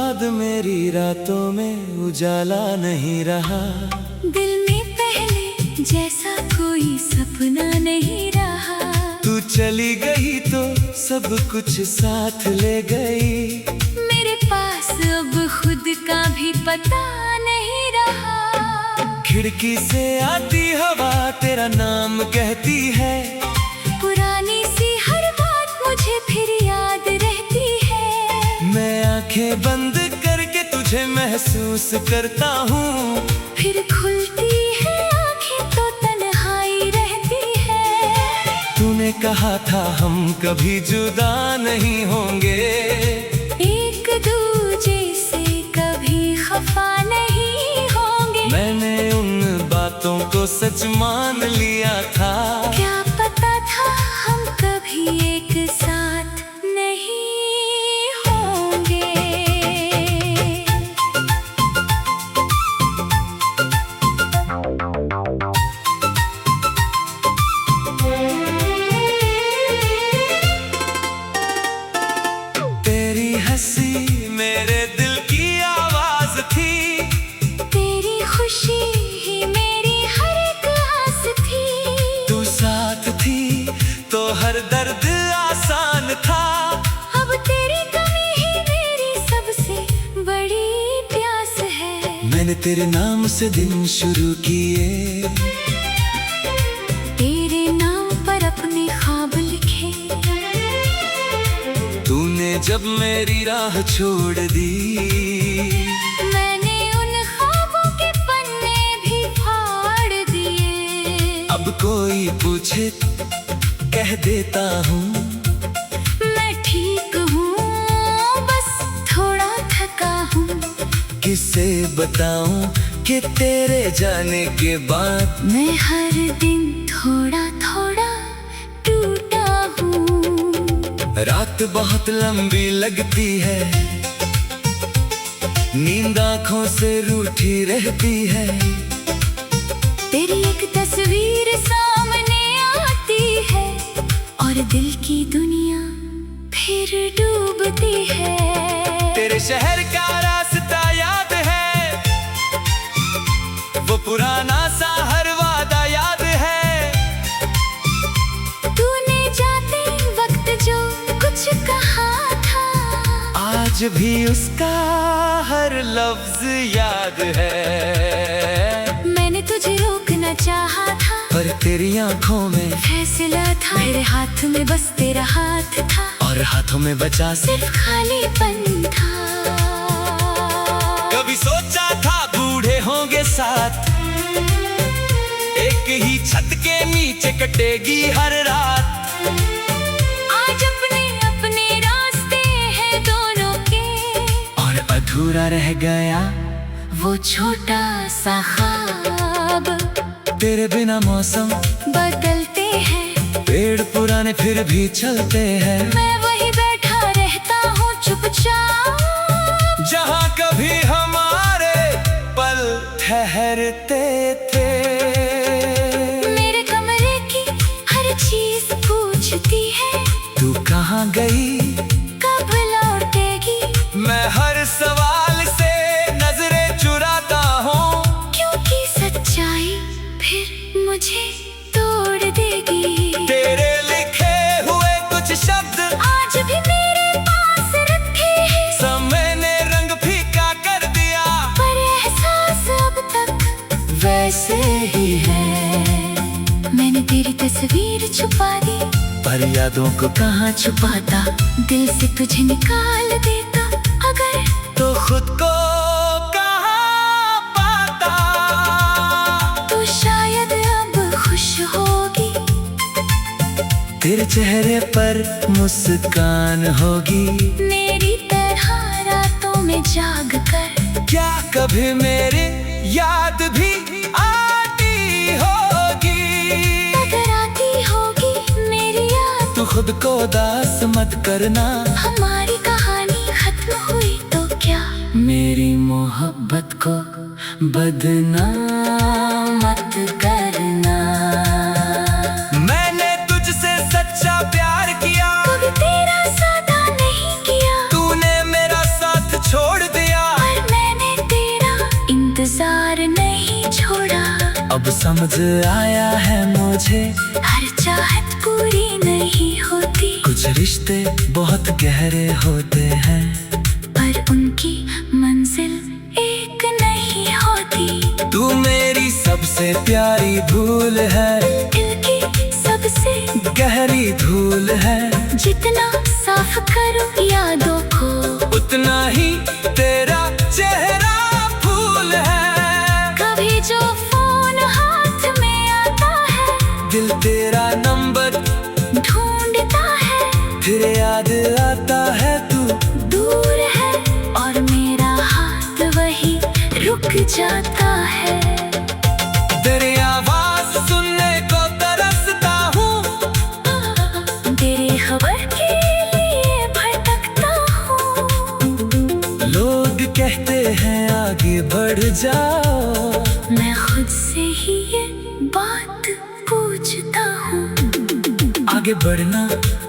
बाद मेरी रातों में उजाला नहीं रहा। दिल में पहले जैसा कोई सपना नहीं रहा। तू चली गई तो सब कुछ साथ ले गई। मेरे पास अब खुद का भी पता नहीं रहा। खिड़की से आती हवा तेरा नाम कहती है। पुरानी सी हर बात मुझे फिर याद रहती है। मैं आंखें बंद करके तुझे महसूस करता हूँ। फिर खुलती है आंखें तो तन्हाई रहती है। तूने कहा था हम कभी जुदा नहीं होंगे। एक दूजे से कभी खफा नहीं होंगे। मैंने उन बातों को सच मान लिया था। क्या पता था हम कभी एक साथ नहीं होंगे। तेरी हंसी मेरे दिल की आवाज थी। तेरी खुशी ही मेरी हर एक आस थी। तू साथ थी तो हर दर्द आसान था। अब तेरी कमी ही मेरी सबसे बड़ी प्यास है। मैंने तेरे नाम से दिन शुरू किए। तेरे नाम पर अपने ख्वाब लिखे। तूने जब मेरी राह छोड़ दी। मैंने उन ख्वाबों के पन्ने भी फाड़ दिए। अब कोई पूछे कह देता हूँ मैं ठीक हूँ, बस थोड़ा थका हूँ। किसे बताऊं कि तेरे जाने के बाद मैं हर दिन थोड़ा थोड़ा टूटा हूँ। रात बहुत लंबी लगती है। नींद आँखों से रूठी रहती है। तेरी एक तस्वीर सामने आती है और दिल की दुनिया फिर डूबती है। तेरे शहर का रास्ता याद है। वो पुराना सा हर वादा याद है। तूने जाते वक्त जो कुछ कहा था, आज भी उसका हर लफ्ज याद है। मैंने तुझे रोकना चाहा था, पर तेरी आंखों में फैसला था। मेरे हाथ में बस तेरा हाथ था और हाथों में बचा सिर्फ खालीपन था। कभी सोचा था बूढ़े होंगे साथ। एक ही छत के नीचे कटेगी हर रात। आज अपने अपने रास्ते हैं दोनों के। और अधूरा रह गया वो छोटा सा ख्वाब। तेरे बिना मौसम बदलते हैं, पेड़ पुराने फिर भी चलते हैं। मैं वही बैठा रहता हूँ चुपचाप। जहाँ कभी हमारे पल ठहरते थे। मेरे कमरे की हर चीज पूछती है, तू कहाँ गई कब लौटेगी। मैं हर सवाल से नजरें चुराता हूँ। क्योंकि सच्चाई फिर मुझे तोड़ देगी। तेरे लिखे हुए कुछ शब्द आज भी मेरे पास रखे हैं। समय ने रंग फीका कर दिया, पर एहसास अब तक वैसे ही है। मैंने तेरी तस्वीर छुपा दी, पर यादों को कहाँ छुपाता। दिल से तुझे निकाल देता अगर, तो खुद को कहाँ पाता। तो शायद अब खुश होगी। तेरे चेहरे पर मुस्कान होगी। मेरी तरह रातों में जाग कर। क्या कभी मेरी याद भी आती होगी। अगर आती होगी मेरी याद, तू खुद को उदास मत करना। हमारी कहानी खत्म हुई तो क्या। मेरी मोहब्बत को बदनाम मत करना। मैंने तुझसे सच्चा प्यार किया, कभी तेरा साथ नहीं किया। तूने मेरा साथ छोड़ दिया। अब समझ आया है मुझे, हर चाहत पूरी नहीं होती, कुछ रिश्ते बहुत गहरे होते हैं, पर उनकी मंजिल एक नहीं होती। तू मेरी सबसे प्यारी भूल है, दिल की सबसे गहरी धूल है, जितना साफ करूं यादों को, उतना ही तेरा चेहरा फूल है। कभी जो फोन हाथ में आता है, दिल तेरा नंबर ढूंढता है, फिर याद आता है तू दूर है, और मेरा हाथ वही रुक जाता है। तेरी आवाज सुनने को तरसता हूँ, तेरी खबर के लिए भटकता हूँ। लोग कहते हैं आगे बढ़ जाओ, मैं खुद से ही ये बात पूछता हूँ। आगे बढ़ना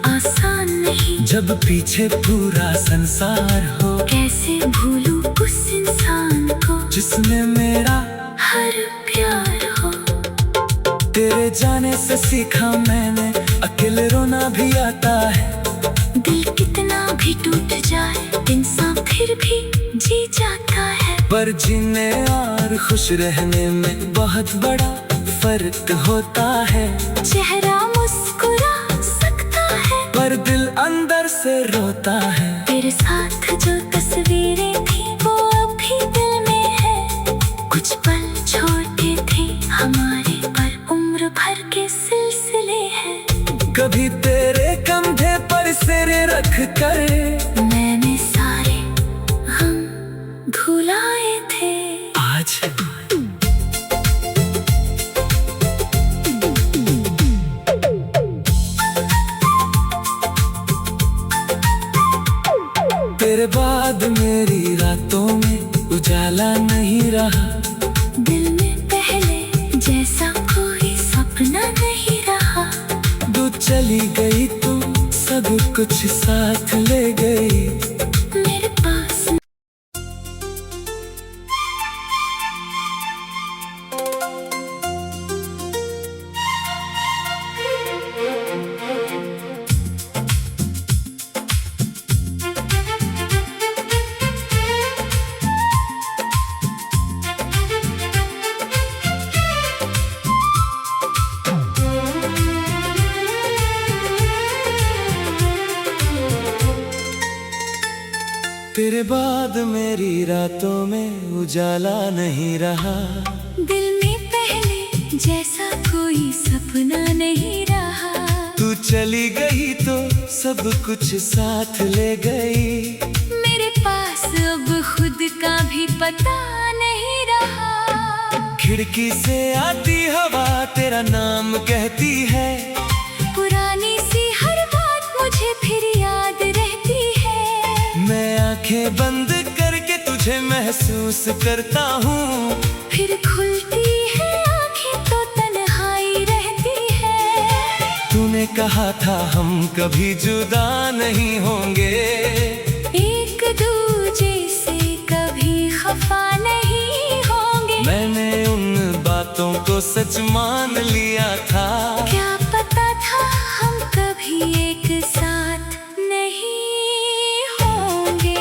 आसान नहीं, जब पीछे पूरा संसार हो, कैसे भूलूं उस इंसान को, जिसने मेरा हर प्यार हो। तेरे जाने से सीखा मैंने, अकेले रोना भी आता है। दिल कितना भी टूट जाए, इंसान फिर भी जी जाता है। पर जीने और खुश रहने में बहुत बड़ा फर्क होता है। चेहरा मुस्कुरा सकता है, पर दिल अंदर से रोता है। तेरे साथ जो तस्वीरें थी वो अभी दिल में है। कुछ पल छोटे थे हमारे, पर उम्र भर के सिलसिले हैं। कभी तेरे कंधे पर सिर रख कर मैंने सारे हम भुलाए थे। आज तेरे बाद मेरी रातों में उजाला नहीं रहा। दिल में पहले जैसा कोई सपना नहीं रहा। तू चली गई तो सब कुछ साथ ले गई। मेरे पास तेरे बाद मेरी रातों में उजाला नहीं रहा। दिल में पहले जैसा कोई सपना नहीं रहा। तू चली गई तो सब कुछ साथ ले गई। मेरे पास अब खुद का भी पता नहीं रहा। खिड़की से आती हवा तेरा नाम कहती है। पुरानी सी हर बात मुझे फिर याद रहती है। मैं आंखें बंद करके तुझे महसूस करता हूँ। फिर खुलती है आंखें तो तन्हाई रहती है। तूने कहा था हम कभी जुदा नहीं होंगे। एक दूजे से कभी खफा नहीं होंगे। मैंने उन बातों को सच मान लिया था। क्या पता था हम कभी एक साथ नहीं होंगे।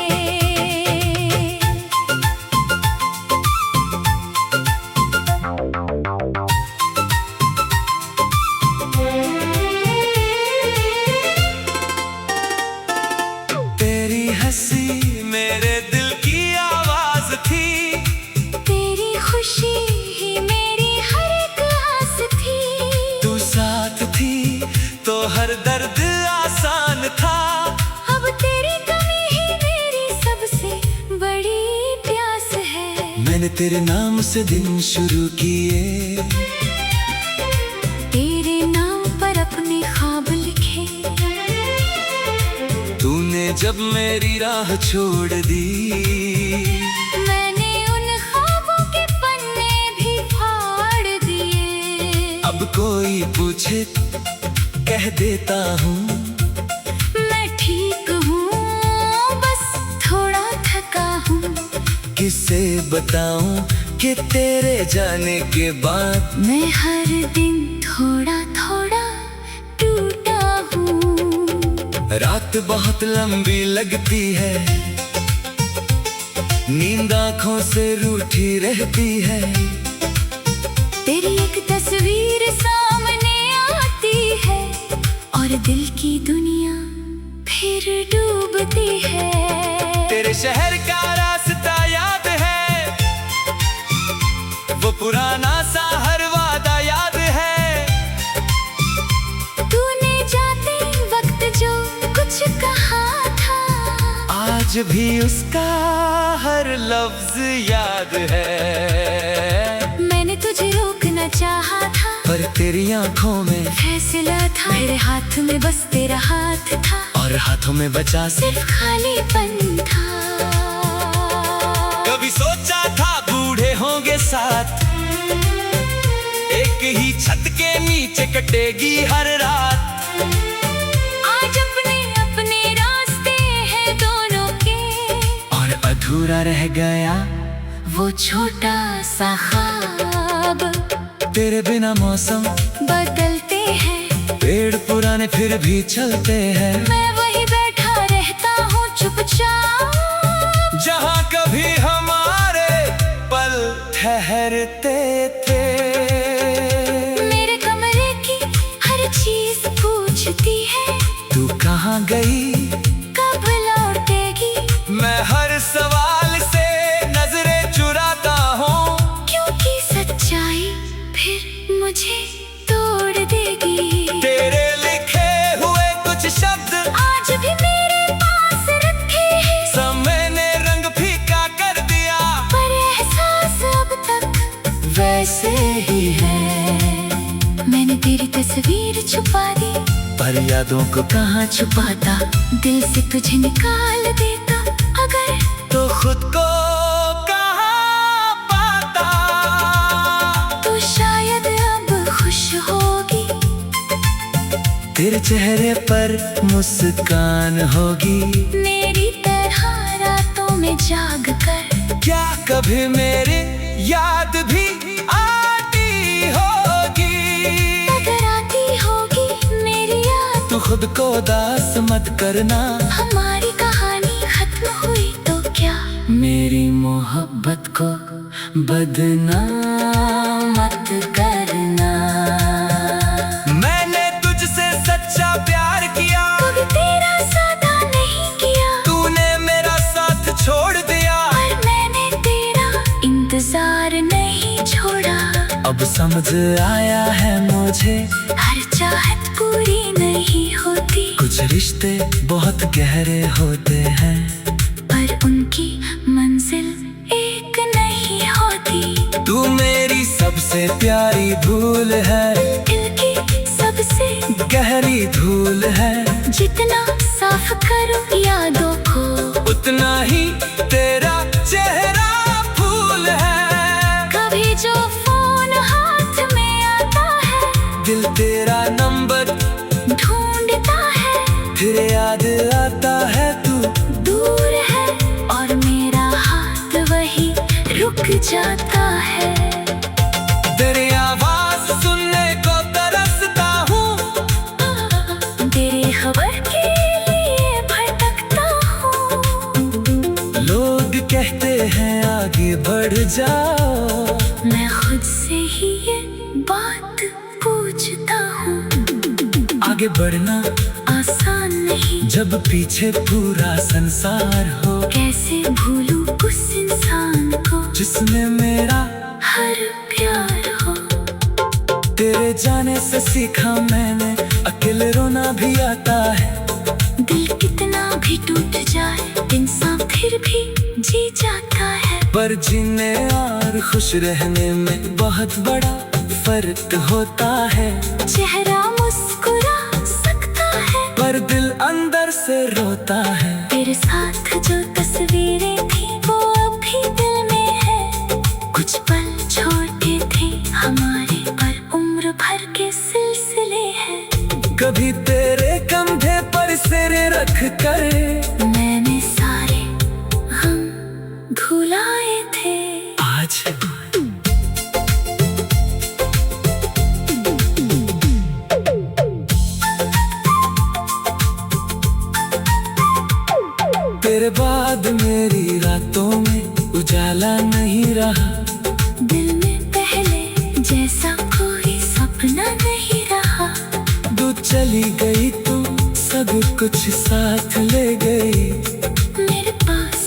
तेरी हंसी मेरे दिल की आवाज थी। तेरी खुशी ही मेरी हर एक आस थी। तू साथ थी तो हर दर्द आसान था। अब तेरी कमी ही मेरी सबसे बड़ी प्यास है। मैंने तेरे नाम से दिन शुरू किए। तेरे नाम पर अपने ख्वाब लिखे। तूने जब मेरी राह छोड़ दी। मैंने उन ख्वाबों के पन्ने भी फाड़ दिए। अब कोई पूछे कह देता हूँ मैं ठीक हूँ, बस थोड़ा थका हूँ। किसे बताऊँ कि तेरे जाने के बाद मैं हर दिन थोड़ा थोड़ा टूटा हूँ। रात बहुत लंबी लगती है, नींद आँखों से रूठी रहती है। तेरी एक तस्वीर सामने आती है और दिल की दुनिया फिर डूबती है। तेरे शहर का रास्ता याद है, वो पुराना सा हर वादा याद है। तूने जाते वक्त जो कुछ कहा था, आज भी उसका हर लफ्ज याद है। मैंने तुझे रोकना चाहा था, पर तेरी आंखों में फैसला था। मेरे हाथ में बस तेरा हाथ था और हाथों में बचा सिर्फ खालीपन था। कभी सोचा था बूढ़े होंगे साथ, एक ही छत के नीचे कटेगी हर रात। आज अपने अपने रास्ते हैं दोनों के, और अधूरा रह गया वो छोटा सा ख्वाब। तेरे बिना मौसम बदलते हैं, पेड़ पुराने फिर भी चलते हैं। मैं वही बैठा रहता हूँ चुपचाप, जहाँ कभी हमारे पल ठहरते थे। मेरे कमरे की हर चीज पूछती है, तू कहाँ गई, कब लौटेगी। मैं हर सवाल से नजरें चुराता हूँ, क्योंकि सच्चाई फिर मुझे तोड़ देगी। तेरे लिखे हुए कुछ शब्द आज भी मेरे पास रखे हैं, समय ने रंग फीका कर दिया, पर एहसास अब तक वैसे ही है। मैंने तेरी तस्वीर छुपा दी, पर यादों को कहाँ छुपाता दिल से तुझे निकाल देता अगर, तो खुद को कहाँ पाता। तो शायद अब खुश होगी, तेरे चेहरे पर मुस्कान होगी। मेरी तरह रातों में जाग कर। क्या कभी मेरी याद भी आती होगी, अगर आती होगी मेरी याद, तू खुद को दास मत करना। हमारी कहानी खत्म हुई तो क्या, मेरी मोहब्बत को बदनाम मत करना। मैंने तुझसे सच्चा प्यार किया, कभी तेरा सादा नहीं किया, तूने मेरा साथ छोड़ दिया, और मैंने तेरा इंतजार नहीं छोड़ा। अब समझ आया है मुझे, हर चाहत पूरी नहीं होती, कुछ रिश्ते बहुत गहरे होते हैं, पर उनकी मंजिल एक नहीं होती। तू मेरी सबसे प्यारी भूल है, दिल की सबसे गहरी धूल है। जितना साफ करो यादों को, उतना ही तेरा चेहरा फूल है। कभी जो फोन हाथ में आता है, दिल तेरा नंबर ढूंढता है, फिर याद आता है तू दूर है, और मेरा हाथ वही रुक जाता है। तेरी आवाज सुनने को तरसता हूँ, तेरी खबर के लिए भटकता हूँ। लोग कहते हैं आगे बढ़ जाओ, मैं खुद से ही ये बात पूछता हूँ। आगे बढ़ना आसान नहीं, जब पीछे पूरा संसार हो। कैसे भूलूं उस इंसान को, जिसने मेरा हर प्यार हो। तेरे जाने से सीखा मैंने, अकेले रोना भी आता है। दिल कितना भी टूट जाए, इंसान फिर भी जी जाता है। पर जीने और खुश रहने में बहुत बड़ा फर्क होता है। चेहरा मुस्कुरा सकता है, पर दिल अंदर से रोता है। तेरे साथ जो तस्वीरें थी वो अभी दिल में है। कुछ पल छोटे थे हमारे, पर उम्र भर के सिलसिले हैं। कभी तेरे कंधे पर सिर रख कर मैंने सारे गम भुलाए थे। आज उजाला नहीं रहा। दिल में पहले जैसा कोई सपना नहीं रहा। तू चली गई तो सब कुछ साथ ले गई। मेरे पास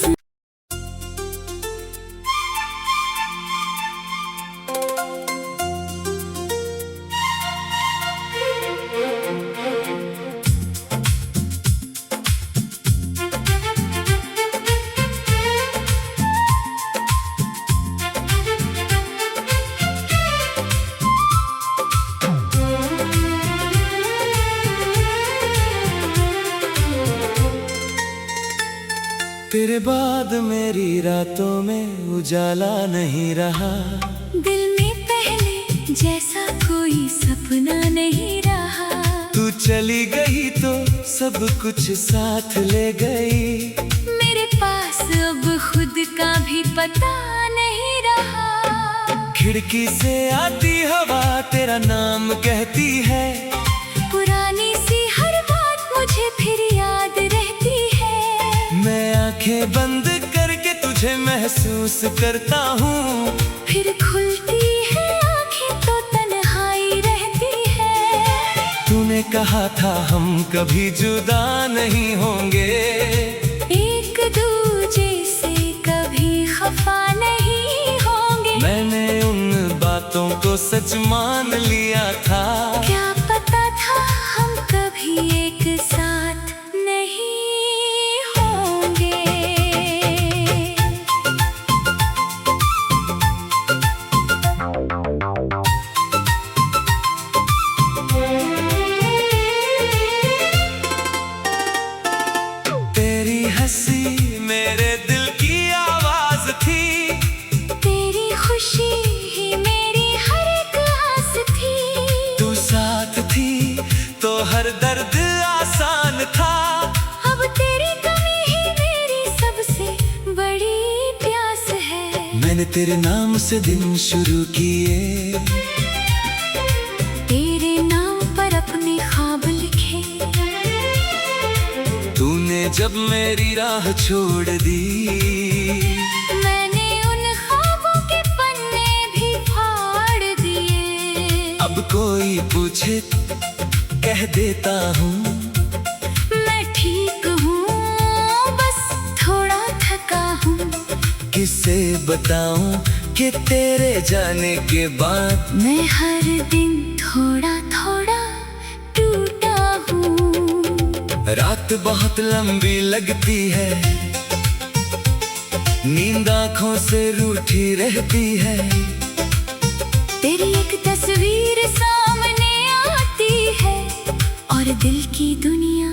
तेरे बाद मेरी रातों में उजाला नहीं रहा। दिल में पहले जैसा कोई सपना नहीं रहा। तू चली गई तो सब कुछ साथ ले गई। मेरे पास अब खुद का भी पता नहीं रहा। खिड़की से आती हवा तेरा नाम कहती है। पुरानी सी हर बात मुझे फिर याद रहती है। मैं आंखें बंद करके तुझे महसूस करता हूँ। फिर खुलती है आंखें तो तन्हाई रहती है। तूने कहा था हम कभी जुदा नहीं होंगे। एक दूजे से कभी खफा नहीं होंगे। मैंने उन बातों को सच मान लिया था। क्या पता था हम कभी एक साथ नहीं होंगे। तेरी हंसी मेरे दिल की आवाज थी। तेरी खुशी ही मेरी हर एक आस थी। तू साथ थी तो हर दर्द आसान था। अब तेरी कमी ही मेरी सबसे बड़ी प्यास है। मैंने तेरे नाम से दिन शुरू किए। तेरे नाम पर अपने ख्वाब लिखे। तूने जब मेरी राह छोड़ दी। मैंने उन ख्वाबों के पन्ने भी फाड़ दिए। अब कोई पूछे कह देता हूँ मैं ठीक हूँ, बस थोड़ा थका हूँ। किसे बताऊं कि तेरे जाने के बाद मैं हर दिन थोड़ा थोड़ा टूटा हूँ। रात बहुत लंबी लगती है। नींद आँखों से रूठी रहती है। तेरी एक तस्वीर सामने आती है और दिल की दुनिया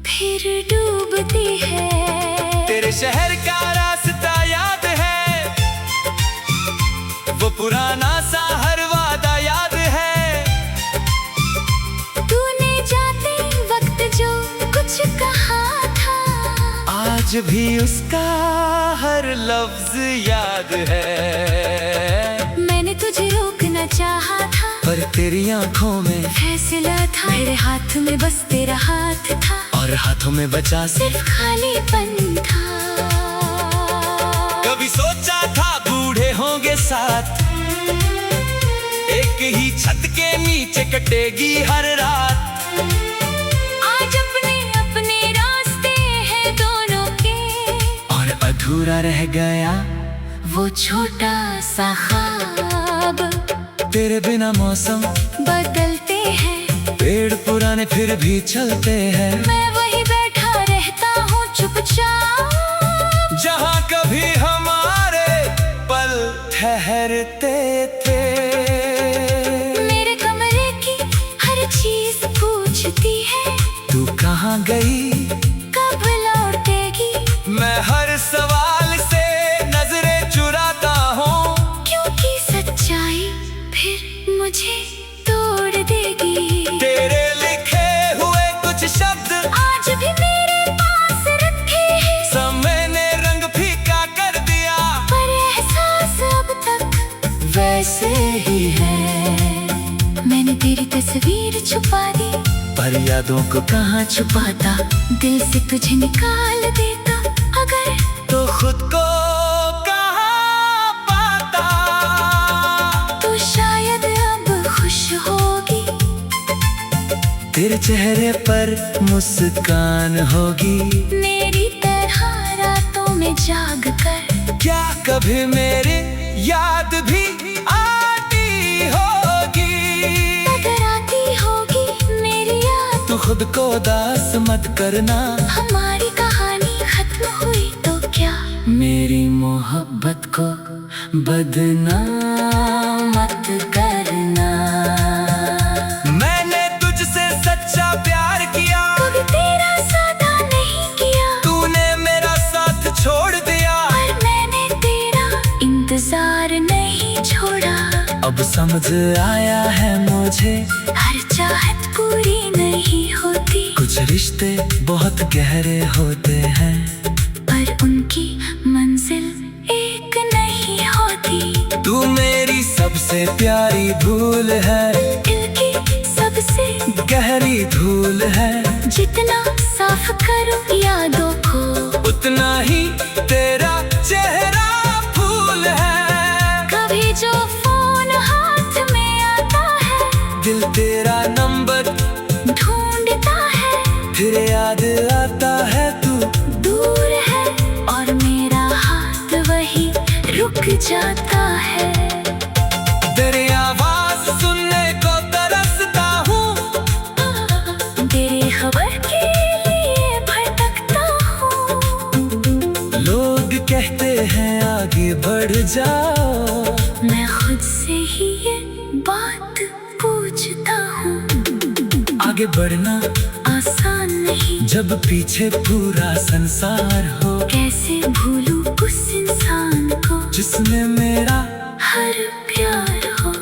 फिर डूबती है। तेरे शहर का रास्ता याद है। वो पुराना सा हर वादा याद है। तूने जाते वक्त जो कुछ कहा था। आज भी उसका हर लफ्ज याद है। मैंने तुझे रोकना चाहा था पर तेरी आंखों में फैसला था। मेरे हाथ में बस तेरा हाथ था और हाथों में बचा सिर्फ खालीपन था। कभी सोचा था बूढ़े होंगे साथ। एक ही छत के नीचे कटेगी हर रात। आज अपने अपने रास्ते हैं दोनों के। और अधूरा रह गया वो छोटा सा ख्वाब। तेरे बिना मौसम बदलते हैं। पेड़ पुराने फिर भी चलते हैं। मैं वही बैठा रहता हूँ चुपचाप। जहाँ कभी हमारे पल ठहरते थे। मेरे कमरे की हर चीज पूछती है तू कहाँ गई, कब लौटेगी। मैं हर सवाल से नजरें चुराता हूँ। क्योंकि सच्चाई फिर मुझे तोड़ देगी। तेरे लिखे हुए कुछ शब्द आज भी मेरे पास रखे हैं। समय ने रंग फीका कर दिया। पर एहसास अब तक वैसे ही है। मैंने तेरी तस्वीर छुपा दी। पर यादों को कहाँ छुपाता। दिल से तुझे निकाल देता अगर तो खुद को कहाँ तेरे चेहरे पर मुस्कान होगी, मेरी तरह रातों में जाग कर। क्या कभी मेरी याद भी आती होगी? अगर आती होगी मेरी याद, तू खुद को उदास मत करना, हमारी कहानी खत्म हुई तो क्या? मेरी मोहब्बत को बदनाम मत करना। मैंने तुझसे सच्चा प्यार किया, कभी तेरा साथ नहीं किया, तूने मेरा साथ छोड़ दिया, पर मैंने तेरा इंतजार नहीं छोड़ा। अब समझ आया है मुझे, हर चाहत पूरी नहीं होती, कुछ रिश्ते बहुत गहरे होते हैं, पर उनकी मंजिल एक नहीं होती। तू मेरी सबसे प्यारी भूल है, दिल की सबसे गहरी धूल है। जितना साफ करूं यादों को, उतना ही तेरा चेहरा फूल है। कभी जो फोन हाथ में आता है, दिल तेरा नंबर ढूंढता है, फिर याद आता है तू दूर है, और मेरा हाथ वही रुक जाता है। तेरी आवाज सुनने को तरसता हूँ, तेरी खबर के लिए भटकता हूँ। लोग कहते हैं आगे बढ़ जाओ, मैं खुद से ही ये बात पूछता हूँ। आगे बढ़ना आसान नहीं, जब पीछे पूरा संसार हो, कैसे भूलूं उस इंसान को, जिसने मेरा हर प्यार हो।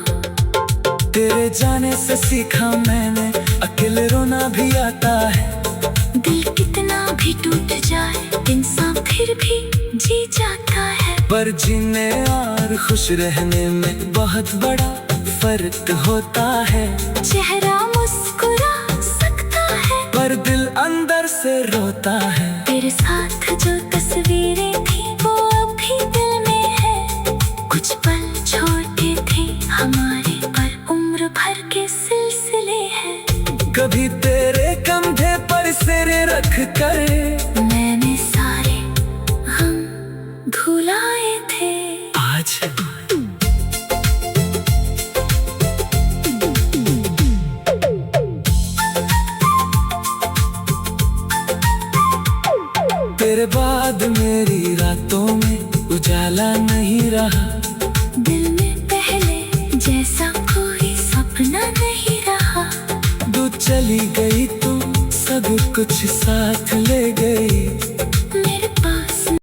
तेरे जाने से सीखा मैंने, अकेले रोना भी आता है। दिल कितना भी टूट जाए, इंसान फिर भी जी जाता है, पर जीने और खुश रहने में बहुत बड़ा फर्क होता है। चेहरा मुस्कुरा सकता है, पर दिल अंदर से रोता है। तेरे साथ जो तस्वीरें थी वो अभी दिल में है, कुछ पल छोटे थे हमारे, पर उम्र भर के सिलसिले हैं। कभी तेरे कंधे पर सिर रख कर मैंने सारे हम भुलाए थे। आज तेरे बाद मेरी रातों में उजाला नहीं रहा, दिल में पहले जैसा कोई सपना नहीं रहा। तू चली गई तो सब कुछ साथ ले गई,